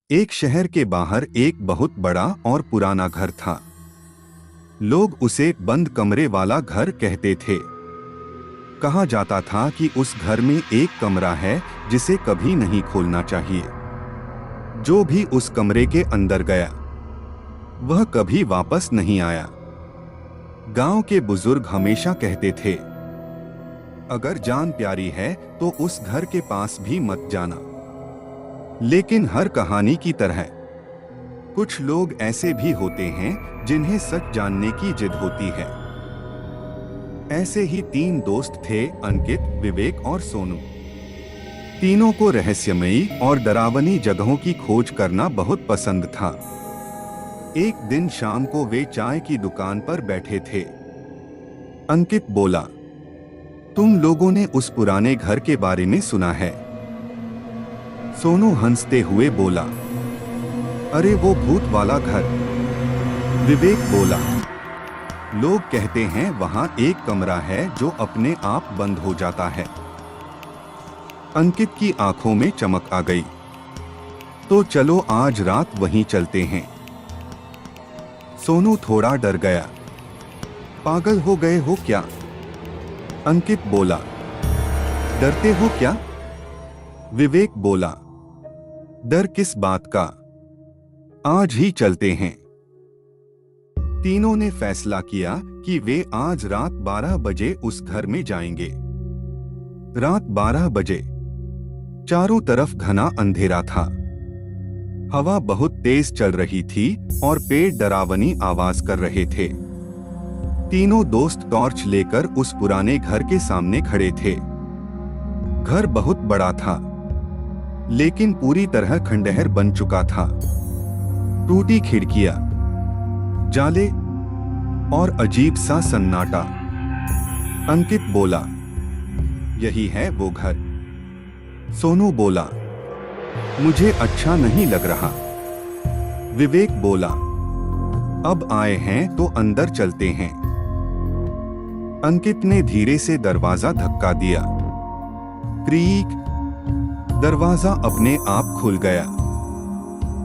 एक शहर के बाहर एक बहुत बड़ा और पुराना घर था। लोग उसे बंद कमरे वाला घर कहते थे। कहा जाता था कि उस घर में एक कमरा है जिसे कभी नहीं खोलना चाहिए। जो भी उस कमरे के अंदर गया वह कभी वापस नहीं आया। गांव के बुजुर्ग हमेशा कहते थे, अगर जान प्यारी है तो उस घर के पास भी मत जाना। लेकिन हर कहानी की तरह कुछ लोग ऐसे भी होते हैं जिन्हें सच जानने की जिद होती है। ऐसे ही तीन दोस्त थे, अंकित, विवेक और सोनू। तीनों को रहस्यमयी और डरावनी जगहों की खोज करना बहुत पसंद था। एक दिन शाम को वे चाय की दुकान पर बैठे थे। अंकित बोला, तुम लोगों ने उस पुराने घर के बारे में सुना है? सोनू हंसते हुए बोला, अरे वो भूत वाला घर। विवेक बोला, लोग कहते हैं वहां एक कमरा है जो अपने आप बंद हो जाता है। अंकित की आंखों में चमक आ गई। तो चलो आज रात वहीं चलते हैं। सोनू थोड़ा डर गया। पागल हो गए हो क्या? अंकित बोला, डरते हो क्या? विवेक बोला, डर किस बात का, आज ही चलते हैं। तीनों ने फैसला किया कि वे आज रात 12 बजे उस घर में जाएंगे। रात 12 बजे चारों तरफ घना अंधेरा था। हवा बहुत तेज चल रही थी और पेड़ डरावनी आवाज कर रहे थे। तीनों दोस्त टॉर्च लेकर उस पुराने घर के सामने खड़े थे। घर बहुत बड़ा था, लेकिन पूरी तरह खंडहर बन चुका था। टूटी खिड़कियां, जाले और अजीब सा सन्नाटा। अंकित बोला, यही है वो घर। सोनू बोला, मुझे अच्छा नहीं लग रहा। विवेक बोला, अब आए हैं तो अंदर चलते हैं। अंकित ने धीरे से दरवाजा धक्का दिया। क्रीक, दरवाजा अपने आप खुल गया।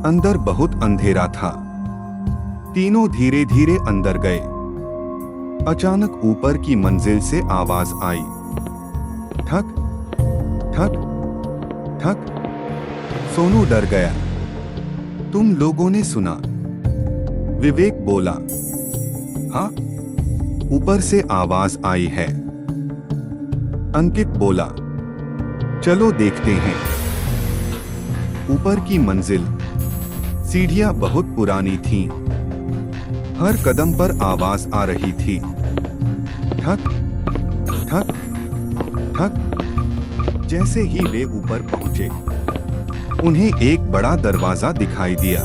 अंदर बहुत अंधेरा था। तीनों धीरे धीरे अंदर गए। अचानक ऊपर की मंजिल से आवाज आई, ठक ठक ठक। सोनू डर गया। तुम लोगों ने सुना? विवेक बोला, हाँ, ऊपर से आवाज आई है। अंकित बोला, चलो देखते हैं। ऊपर की मंजिल, सीढ़ियां बहुत पुरानी थीं। हर कदम पर आवाज आ रही थी, ठक ठक ठक। जैसे ही वे ऊपर पहुंचे, उन्हें एक बड़ा दरवाजा दिखाई दिया।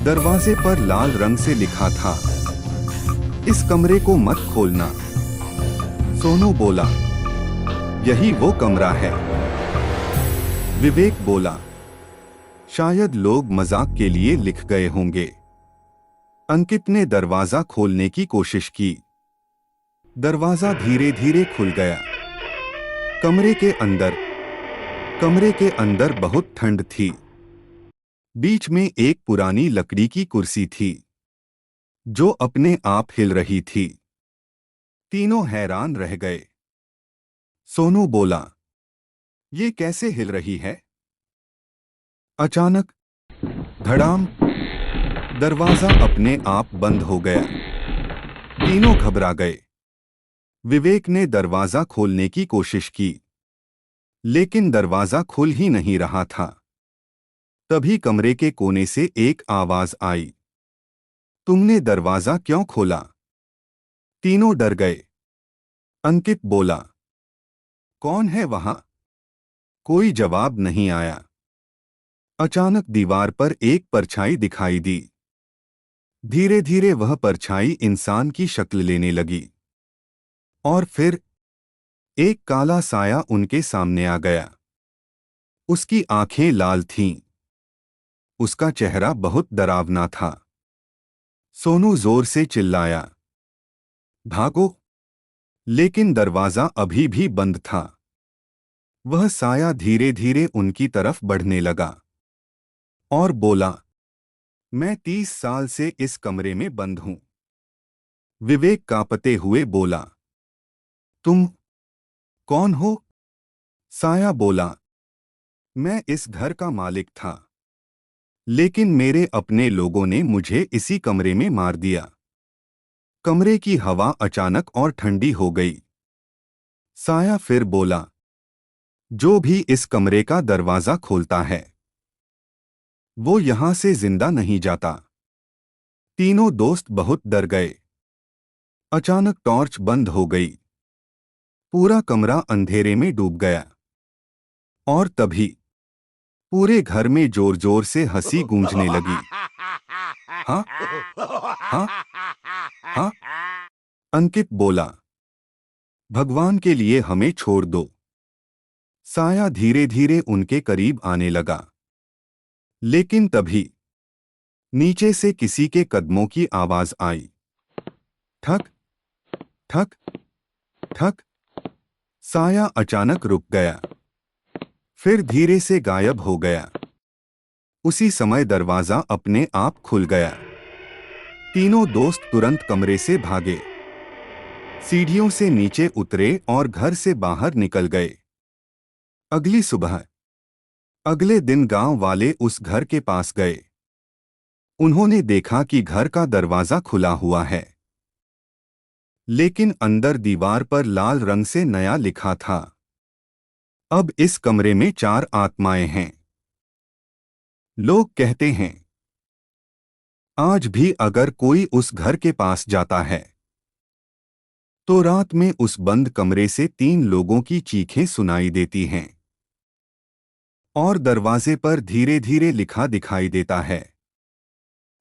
दरवाजे पर लाल रंग से लिखा था, इस कमरे को मत खोलना। सोनू बोला, यही वो कमरा है। विवेक बोला, शायद लोग मजाक के लिए लिख गए होंगे। अंकित ने दरवाजा खोलने की कोशिश की। दरवाजा धीरे धीरे खुल गया। कमरे के अंदर बहुत ठंड थी। बीच में एक पुरानी लकड़ी की कुर्सी थी जो अपने आप हिल रही थी। तीनों हैरान रह गए। सोनू बोला, ये कैसे हिल रही है? अचानक धड़ाम, दरवाजा अपने आप बंद हो गया। तीनों घबरा गए। विवेक ने दरवाजा खोलने की कोशिश की, लेकिन दरवाजा खुल ही नहीं रहा था। तभी कमरे के कोने से एक आवाज आई, तुमने दरवाजा क्यों खोला? तीनों डर गए। अंकित बोला, कौन है वहां? कोई जवाब नहीं आया। अचानक दीवार पर एक परछाई दिखाई दी। धीरे धीरे वह परछाई इंसान की शक्ल लेने लगी और फिर एक काला साया उनके सामने आ गया। उसकी आंखें लाल थीं। उसका चेहरा बहुत डरावना था। सोनू जोर से चिल्लाया, भागो! लेकिन दरवाजा अभी भी बंद था। वह साया धीरे धीरे उनकी तरफ बढ़ने लगा। और बोला, मैं 30 साल से इस कमरे में बंद हूं। विवेक कांपते हुए बोला, तुम कौन हो? साया बोला, मैं इस घर का मालिक था, लेकिन मेरे अपने लोगों ने मुझे इसी कमरे में मार दिया। कमरे की हवा अचानक और ठंडी हो गई। साया फिर बोला, जो भी इस कमरे का दरवाजा खोलता है वो यहां से जिंदा नहीं जाता। तीनों दोस्त बहुत डर गए। अचानक टॉर्च बंद हो गई। पूरा कमरा अंधेरे में डूब गया। और तभी पूरे घर में जोर जोर से हंसी गूंजने लगी। हाँ, हाँ, हाँ। अंकित बोला, भगवान के लिए हमें छोड़ दो। साया धीरे धीरे उनके करीब आने लगा। लेकिन तभी नीचे से किसी के कदमों की आवाज आई। ठक, ठक, ठक। साया अचानक रुक गया, फिर धीरे से गायब हो गया। उसी समय दरवाजा अपने आप खुल गया। तीनों दोस्त तुरंत कमरे से भागे, सीढ़ियों से नीचे उतरे और घर से बाहर निकल गए। अगली सुबह, अगले दिन गांव वाले उस घर के पास गए। उन्होंने देखा कि घर का दरवाजा खुला हुआ है, लेकिन अंदर दीवार पर लाल रंग से नया लिखा था, अब इस कमरे में 4 आत्माएं हैं। लोग कहते हैं, आज भी अगर कोई उस घर के पास जाता है तो रात में उस बंद कमरे से 3 लोगों की चीखें सुनाई देती हैं और दरवाजे पर धीरे धीरे लिखा दिखाई देता है,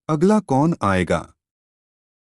अगला कौन आएगा।